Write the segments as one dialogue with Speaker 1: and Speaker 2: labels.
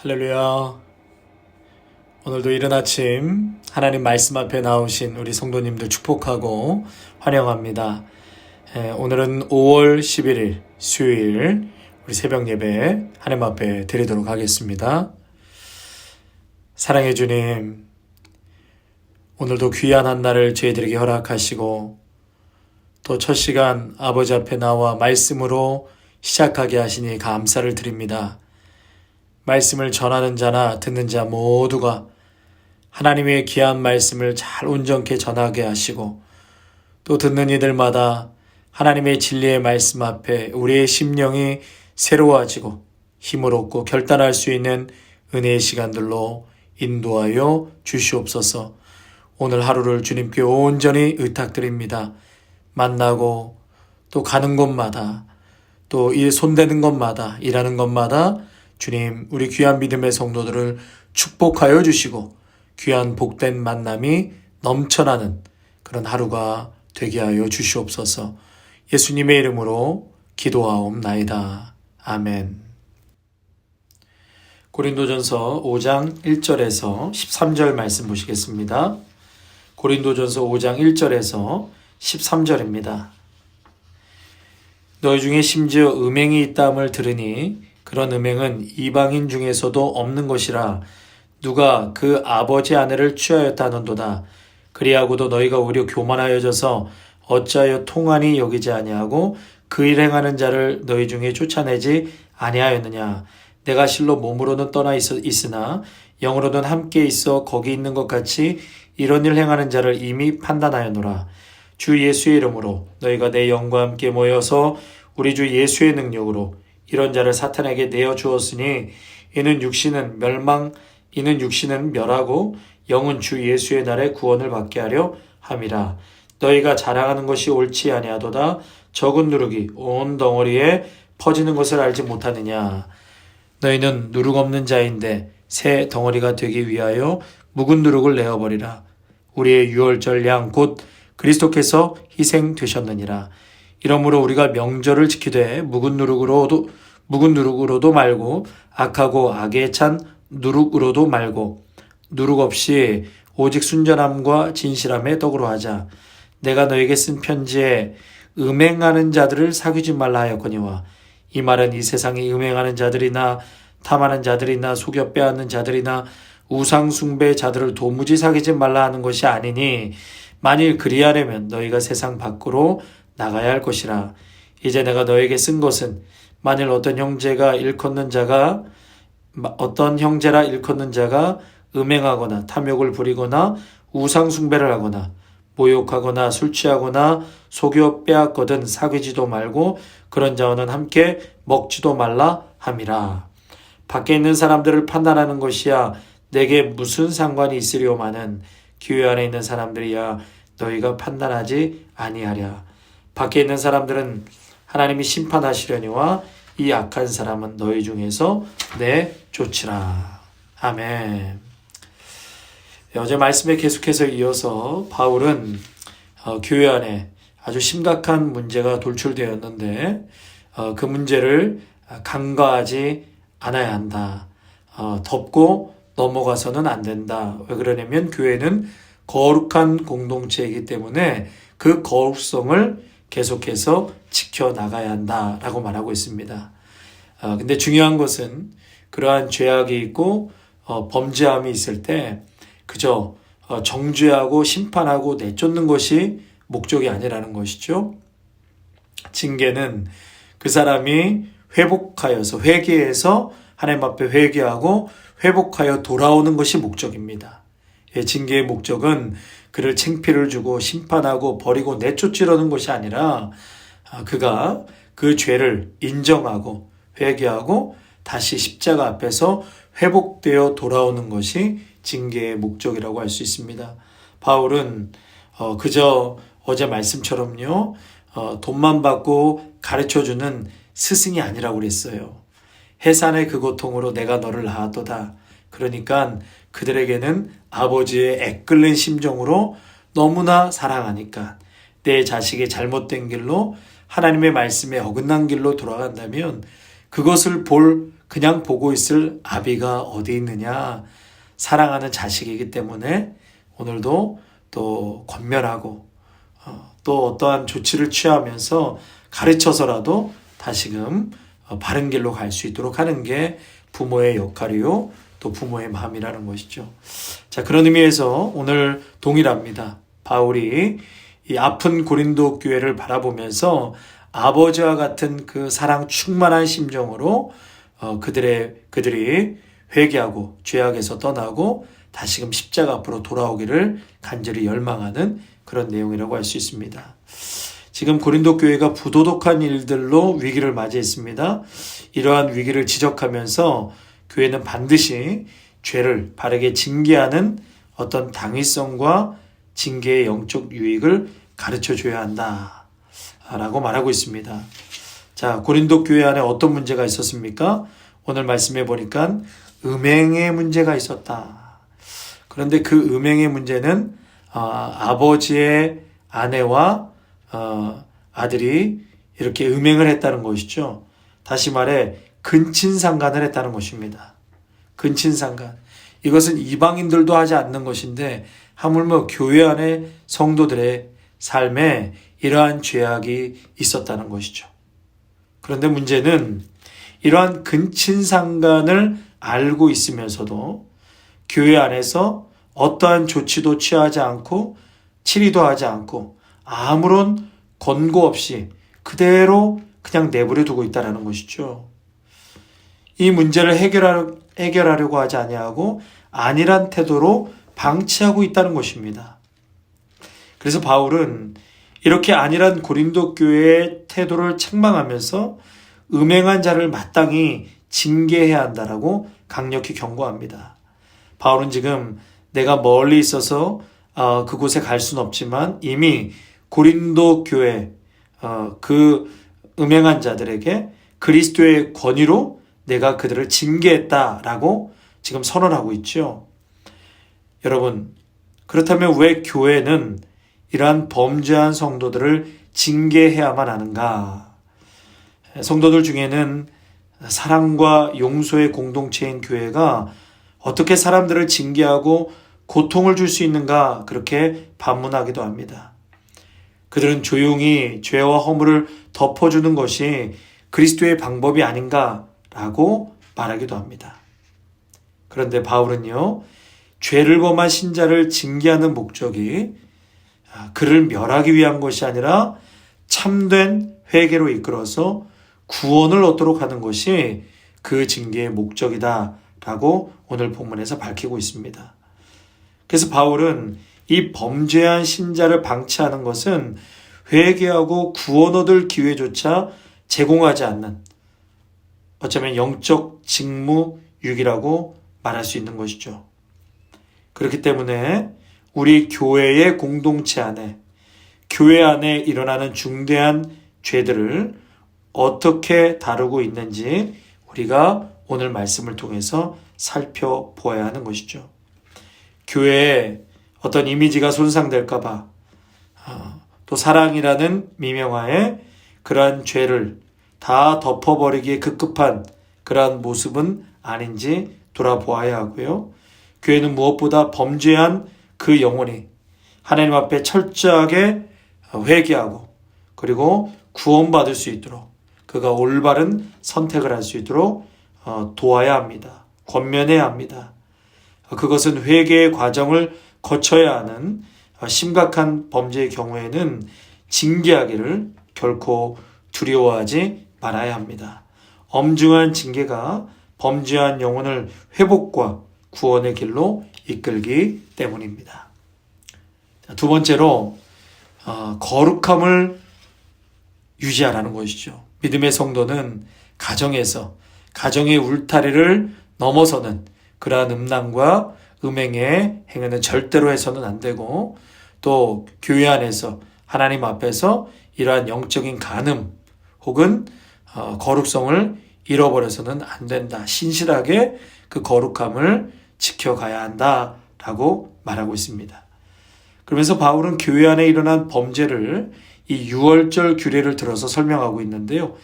Speaker 1: 할렐루야. 오늘도 이른 아침 하나님 말씀 앞에 나오신 우리 성도님들 축복하고 환영합니다. 오늘은 5월 11일 수요일 우리 새벽 예배 하나님 앞에 드리도록 하겠습니다. 사랑해 주님, 오늘도 귀한 한 날을 저희들에게 허락하시고 또 첫 시간 아버지 앞에 나와 말씀으로 시작하게 하시니 감사를 드립니다. 말씀을 전하는 자나 듣는 자 모두가 하나님의 귀한 말씀을 잘 온전케 전하게 하시고 또 듣는 이들마다 하나님의 진리의 말씀 앞에 우리의 심령이 새로워지고 힘을 얻고 결단할 수 있는 은혜의 시간들로 인도하여 주시옵소서. 오늘 하루를 주님께 온전히 의탁드립니다. 만나고 또 가는 곳마다 또 이 손대는 것마다 일하는 것마다 주님, 우리 귀한 믿음의 성도들을 축복하여 주시고 귀한 복된 만남이 넘쳐나는 그런 하루가 되게 하여 주시옵소서. 예수님의 이름으로 기도하옵나이다. 아멘. 고린도전서 5장 1절에서 13절 말씀 보시겠습니다. 고린도전서 5장 1절에서 13절입니다. 너희 중에 심지어 음행이 있다함을 들으니 그런 음행은 이방인 중에서도 없는 것이라 누가 그 아버지 아내를 취하였다 하는도다. 그리하고도 너희가 오히려 교만하여져서 어찌하여 통한이 여기지 아니하고 그 일 행하는 자를 너희 중에 쫓아내지 아니하였느냐. 내가 실로 몸으로는 떠나 있으나 영으로는 함께 있어 거기 있는 것 같이 이런 일 행하는 자를 이미 판단하였노라. 주 예수의 이름으로 너희가 내 영과 함께 모여서 우리 주 예수의 능력으로 이런 자를 사탄에게 내어 주었으니 이는 육신은 멸하고 영은 주 예수의 날에 구원을 받게 하려 함이라. 너희가 자랑하는 것이 옳지 아니하도다. 적은 누룩이 온 덩어리에 퍼지는 것을 알지 못하느냐. 너희는 누룩 없는 자인데 새 덩어리가 되기 위하여 묵은 누룩을 내어버리라. 우리의 유월절 양 곧 그리스도께서 희생되셨느니라. 이러므로 우리가 명절을 지키되 묵은 누룩으로도 말고 악하고 악에 찬 누룩으로도 말고 누룩 없이 오직 순전함과 진실함의 떡으로 하자. 내가 너에게 쓴 편지에 음행하는 자들을 사귀지 말라 하였거니와 이 말은 이 세상에 음행하는 자들이나 탐하는 자들이나 속여 빼앗는 자들이나 우상 숭배 자들을 도무지 사귀지 말라 하는 것이 아니니 만일 그리하려면 너희가 세상 밖으로 나가야 할 것이라. 이제 내가 너에게 쓴 것은 만일 어떤 형제라 일컫는 자가 음행하거나 탐욕을 부리거나 우상 숭배를 하거나 모욕하거나 술 취하거나 속여 빼앗거든 사귀지도 말고 그런 자와는 함께 먹지도 말라 함이라. 밖에 있는 사람들을 판단하는 것이야 내게 무슨 상관이 있으리오마는 교회 안에 있는 사람들이야 너희가 판단하지 아니하랴. 밖에 있는 사람들은 하나님이 심판하시려니와 이 악한 사람은 너희 중에서 내쫓으라. 아멘. 어제 말씀에 계속해서 이어서 바울은 교회 안에 아주 심각한 문제가 돌출되었는데 그 문제를 간과하지 않아야 한다. 덮고 넘어가서는 안 된다. 왜 그러냐면 교회는 거룩한 공동체이기 때문에 그 거룩성을 계속해서 지켜나가야 한다라고 말하고 있습니다. 근데 중요한 것은 그러한 죄악이 있고 범죄함이 있을 때 그저 정죄하고 심판하고 내쫓는 것이 목적이 아니라는 것이죠. 징계는 그 사람이 회개해서 하나님 앞에 회개하고 회복하여 돌아오는 것이 목적입니다. 징계의 목적은 그를 창피를 주고 심판하고 버리고 내쫓으려는 것이 아니라 그가 그 죄를 인정하고 회개하고 다시 십자가 앞에서 회복되어 돌아오는 것이 징계의 목적이라고 할 수 있습니다. 바울은 그저 어제 말씀처럼요 돈만 받고 가르쳐주는 스승이 아니라고 그랬어요. 해산의 그 고통으로 내가 너를 낳았도다. 그러니까 그들에게는 아버지의 애끓는 심정으로 너무나 사랑하니까 내 자식이 잘못된 길로 하나님의 말씀에 어긋난 길로 돌아간다면 그것을 볼 그냥 보고 있을 아비가 어디 있느냐. 사랑하는 자식이기 때문에 오늘도 또 권면하고 또 어떠한 조치를 취하면서 가르쳐서라도 다시금 바른 길로 갈 수 있도록 하는 게 부모의 역할이요. 또 부모의 마음이라는 것이죠. 자, 그런 의미에서 오늘 동일합니다. 바울이 이 아픈 고린도 교회를 바라보면서 아버지와 같은 그 사랑 충만한 심정으로 그들이 회개하고 죄악에서 떠나고 다시금 십자가 앞으로 돌아오기를 간절히 열망하는 그런 내용이라고 할 수 있습니다. 지금 고린도 교회가 부도덕한 일들로 위기를 맞이했습니다. 이러한 위기를 지적하면서 교회는 반드시 죄를 바르게 징계하는 어떤 당위성과 징계의 영적 유익을 가르쳐줘야 한다 라고 말하고 있습니다. 자, 고린도 교회 안에 어떤 문제가 있었습니까? 오늘 말씀해 보니까 음행의 문제가 있었다. 그런데 그 음행의 문제는 아버지의 아내와 아들이 이렇게 음행을 했다는 것이죠. 다시 말해 근친상간을 했다는 것입니다. 근친상간. 이것은 이방인들도 하지 않는 것인데 하물며 교회 안에 성도들의 삶에 이러한 죄악이 있었다는 것이죠. 그런데 문제는 이러한 근친상간을 알고 있으면서도 교회 안에서 어떠한 조치도 취하지 않고 치리도 하지 않고 아무런 권고 없이 그대로 그냥 내버려 두고 있다는 것이죠. 이 문제를 해결하려고 하지 아니하고 안일한 태도로 방치하고 있다는 것입니다. 그래서 바울은 이렇게 안일한 고린도 교회의 태도를 책망하면서 음행한 자를 마땅히 징계해야 한다라고 강력히 경고합니다. 바울은 지금 내가 멀리 있어서 그곳에 갈 수는 없지만 이미 고린도 교회 그 음행한 자들에게 그리스도의 권위로 내가 그들을 징계했다라고 지금 선언하고 있죠. 여러분, 그렇다면 왜 교회는 이러한 범죄한 성도들을 징계해야만 하는가? 성도들 중에는 사랑과 용서의 공동체인 교회가 어떻게 사람들을 징계하고 고통을 줄 수 있는가 그렇게 반문하기도 합니다. 그들은 조용히 죄와 허물을 덮어주는 것이 그리스도의 방법이 아닌가라고 말하기도 합니다. 그런데 바울은요, 죄를 범한 신자를 징계하는 목적이 그를 멸하기 위한 것이 아니라 참된 회개로 이끌어서 구원을 얻도록 하는 것이 그 징계의 목적이다라고 오늘 본문에서 밝히고 있습니다. 그래서 바울은 이 범죄한 신자를 방치하는 것은 회개하고 구원 얻을 기회조차 제공하지 않는 어쩌면 영적 직무유기라고 말할 수 있는 것이죠. 그렇기 때문에 우리 교회의 공동체 안에 교회 안에 일어나는 중대한 죄들을 어떻게 다루고 있는지 우리가 오늘 말씀을 통해서 살펴보아야 하는 것이죠. 교회에 어떤 이미지가 손상될까봐 또 사랑이라는 미명하에 그러한 죄를 다 덮어버리기에 급급한 그러한 모습은 아닌지 돌아보아야 하고요. 교회는 무엇보다 범죄한 그 영혼이 하나님 앞에 철저하게 회개하고 그리고 구원받을 수 있도록 그가 올바른 선택을 할 수 있도록 도와야 합니다. 권면해야 합니다. 그것은 회개의 과정을 거쳐야 하는 심각한 범죄의 경우에는 징계하기를 결코 두려워하지 말아야 합니다. 엄중한 징계가 범죄한 영혼을 회복과 구원의 길로 이끌기 때문입니다. 두 번째로 거룩함을 유지하라는 것이죠. 믿음의 성도는 가정에서 가정의 울타리를 넘어서는 그러한 음란과 음행의 행위는 절대로 해서는 안 되고 또 교회 안에서 하나님 앞에서 이러한 영적인 간음 혹은 거룩성을 잃어버려서는 안 된다. 신실하게 그 거룩함을 지켜가야 한다라고 말하고 있습니다. 그러면서 바울은 교회 안에 일어난 범죄를 이 유월절 규례를 들어서 설명하고 있는데요.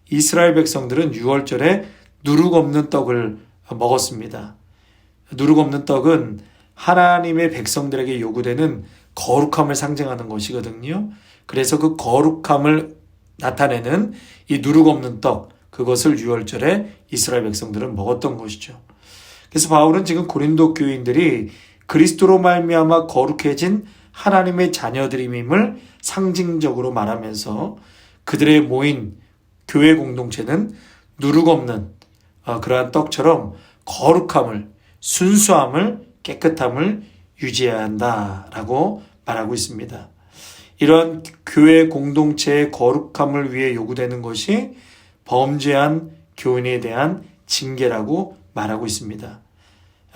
Speaker 1: 이스라엘 백성들은 유월절에 누룩 없는 떡을 먹었습니다. 누룩 없는 떡은 하나님의 백성들에게 요구되는 거룩함을 상징하는 것이거든요. 그래서 그 거룩함을 나타내는 이 누룩 없는 떡, 그것을 유월절에 이스라엘 백성들은 먹었던 것이죠. 그래서 바울은 지금 고린도 교인들이 그리스도로 말미암아 거룩해진 하나님의 자녀들임을 상징적으로 말하면서 그들의 모인 교회 공동체는 누룩 없는 그러한 떡처럼 거룩함을, 순수함을, 깨끗함을 유지해야 한다라고 말하고 있습니다. 이러한 교회 공동체의 거룩함을 위해 요구되는 것이 범죄한 교인에 대한 징계라고 말하고 있습니다.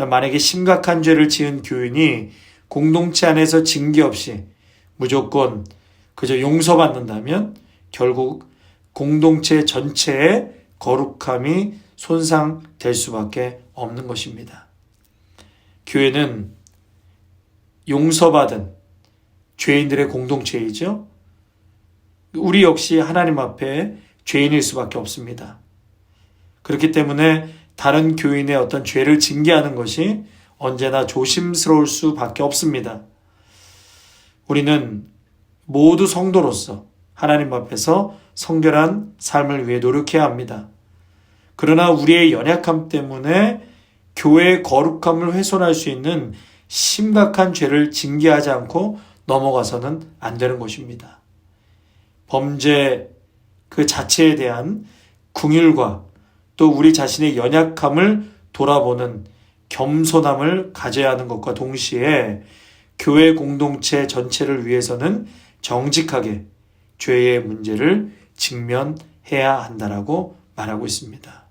Speaker 1: 만약에 심각한 죄를 지은 교인이 공동체 안에서 징계 없이 무조건 그저 용서받는다면 결국 공동체 전체의 거룩함이 손상될 수밖에 없는 것입니다. 교회는 용서받은 죄인들의 공동체이죠. 우리 역시 하나님 앞에 죄인일 수밖에 없습니다. 그렇기 때문에 다른 교인의 어떤 죄를 징계하는 것이 언제나 조심스러울 수밖에 없습니다. 우리는 모두 성도로서 하나님 앞에서 성결한 삶을 위해 노력해야 합니다. 그러나 우리의 연약함 때문에 교회의 거룩함을 훼손할 수 있는 심각한 죄를 징계하지 않고 넘어가서는 안 되는 것입니다. 범죄 그 자체에 대한 긍휼과 또 우리 자신의 연약함을 돌아보는 겸손함을 가져야 하는 것과 동시에 교회 공동체 전체를 위해서는 정직하게 죄의 문제를 직면해야 한다라고 말하고 있습니다.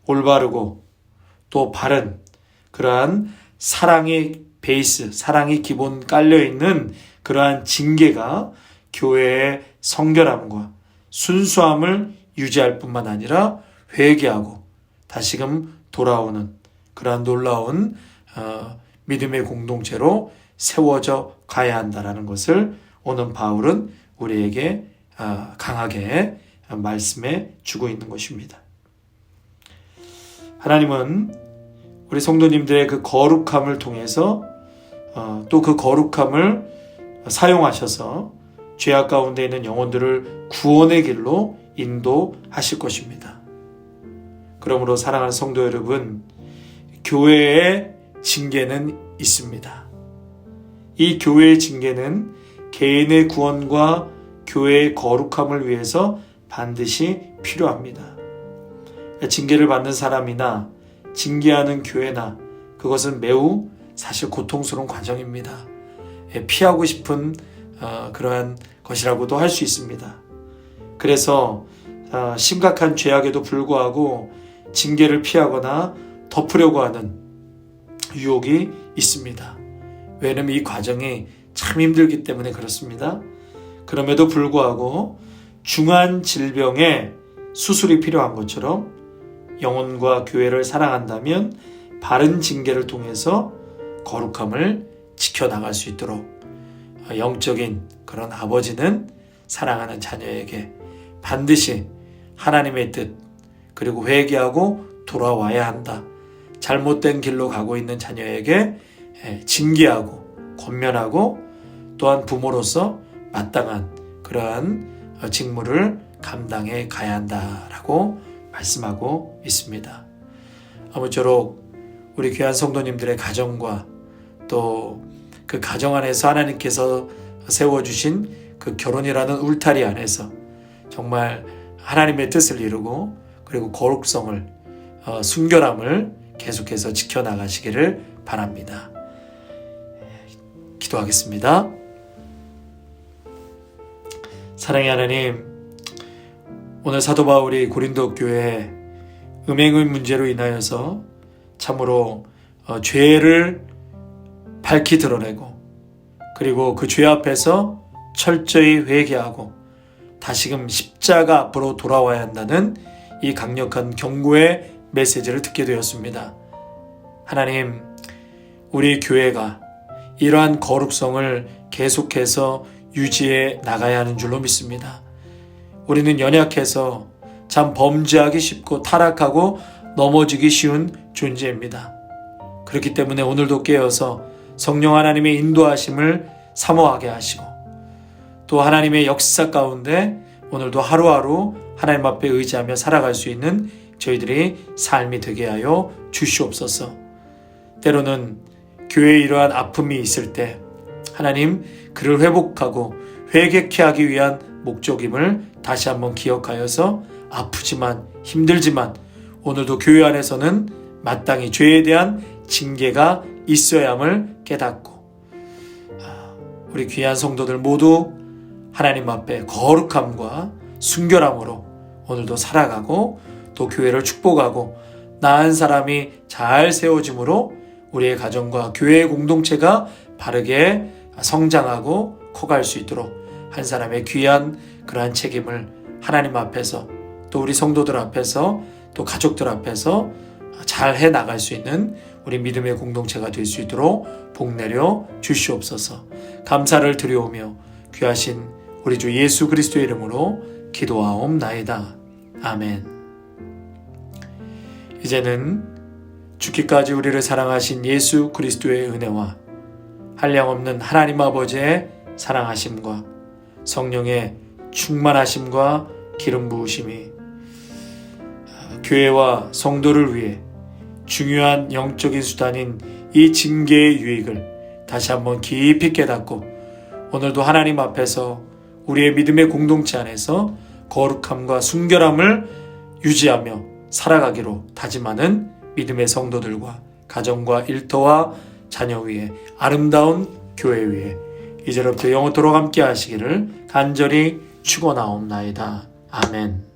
Speaker 1: 올바르고 또 바른 그러한 사랑의 베이스, 사랑이 기본 깔려있는 그러한 징계가 교회의 성결함과 순수함을 유지할 뿐만 아니라 회개하고 다시금 돌아오는 그러한 놀라운 믿음의 공동체로 세워져 가야 한다는 것을 오늘 바울은 우리에게 강하게 말씀해 주고 있는 것입니다. 하나님은 우리 성도님들의 그 거룩함을 통해서 또 그 거룩함을 사용하셔서 죄악 가운데 있는 영혼들을 구원의 길로 인도하실 것입니다. 그러므로 사랑하는 성도 여러분, 교회의 징계는 있습니다. 이 교회의 징계는 개인의 구원과 교회의 거룩함을 위해서 반드시 필요합니다. 징계를 받는 사람이나 징계하는 교회나 그것은 매우 사실 고통스러운 과정입니다. 피하고 싶은 그러한 것이라고도 할 수 있습니다. 그래서 심각한 죄악에도 불구하고 징계를 피하거나 덮으려고 하는 유혹이 있습니다. 왜냐하면 이 과정이 참 힘들기 때문에 그렇습니다. 그럼에도 불구하고 중한 질병에 수술이 필요한 것처럼 영혼과 교회를 사랑한다면 바른 징계를 통해서 거룩함을 지켜나갈 수 있도록 영적인 그런 아버지는 사랑하는 자녀에게 반드시 하나님의 뜻 그리고 회개하고 돌아와야 한다. 잘못된 길로 가고 있는 자녀에게 징계하고 권면하고 또한 부모로서 마땅한 그러한 직무를 감당해 가야 한다라고 말씀하고 있습니다. 아무쪼록 우리 귀한 성도님들의 가정과 또 그 가정 안에서 하나님께서 세워주신 그 결혼이라는 울타리 안에서 정말 하나님의 뜻을 이루고 그리고 거룩성을 순결함을 계속해서 지켜나가시기를 바랍니다. 기도하겠습니다. 사랑의 하나님, 오늘 사도 바울이 고린도 교회에 음행의 문제로 인하여서 참으로 죄를 밝히 드러내고 그리고 그 죄 앞에서 철저히 회개하고 다시금 십자가 앞으로 돌아와야 한다는 이 강력한 경고의 메시지를 듣게 되었습니다. 하나님, 우리 교회가 이러한 거룩성을 계속해서 유지해 나가야 하는 줄로 믿습니다. 우리는 연약해서 참 범죄하기 쉽고 타락하고 넘어지기 쉬운 존재입니다. 그렇기 때문에 오늘도 깨어서 성령 하나님의 인도하심을 사모하게 하시고 또 하나님의 역사 가운데 오늘도 하루하루 하나님 앞에 의지하며 살아갈 수 있는 저희들이 삶이 되게 하여 주시옵소서. 때로는 교회에 이러한 아픔이 있을 때 하나님 그를 회복하고 회개케 하기 위한 목적임을 다시 한번 기억하여서 아프지만 힘들지만 오늘도 교회 안에서는 마땅히 죄에 대한 징계가 있어야 함을 깨닫고 우리 귀한 성도들 모두 하나님 앞에 거룩함과 순결함으로 오늘도 살아가고 또 교회를 축복하고 나은 사람이 잘 세워짐으로 우리의 가정과 교회의 공동체가 바르게 성장하고 커갈 수 있도록 한 사람의 귀한 그러한 책임을 하나님 앞에서 또 우리 성도들 앞에서 또 가족들 앞에서 잘 해나갈 수 있는 우리 믿음의 공동체가 될 수 있도록 복내려 주시옵소서. 감사를 드려오며 귀하신 우리 주 예수 그리스도의 이름으로 기도하옵나이다. 아멘. 이제는 죽기까지 우리를 사랑하신 예수 그리스도의 은혜와 한량없는 하나님 아버지의 사랑하심과 성령의 충만하심과 기름 부으심이 교회와 성도를 위해 중요한 영적인 수단인 이 징계의 유익을 다시 한번 깊이 깨닫고 오늘도 하나님 앞에서 우리의 믿음의 공동체 안에서 거룩함과 순결함을 유지하며 살아가기로 다짐하는 믿음의 성도들과 가정과 일터와 자녀 위에 아름다운 교회 위에 이제로부터 영원토록 함께 하시기를 간절히 축원하옵나이다. 아멘.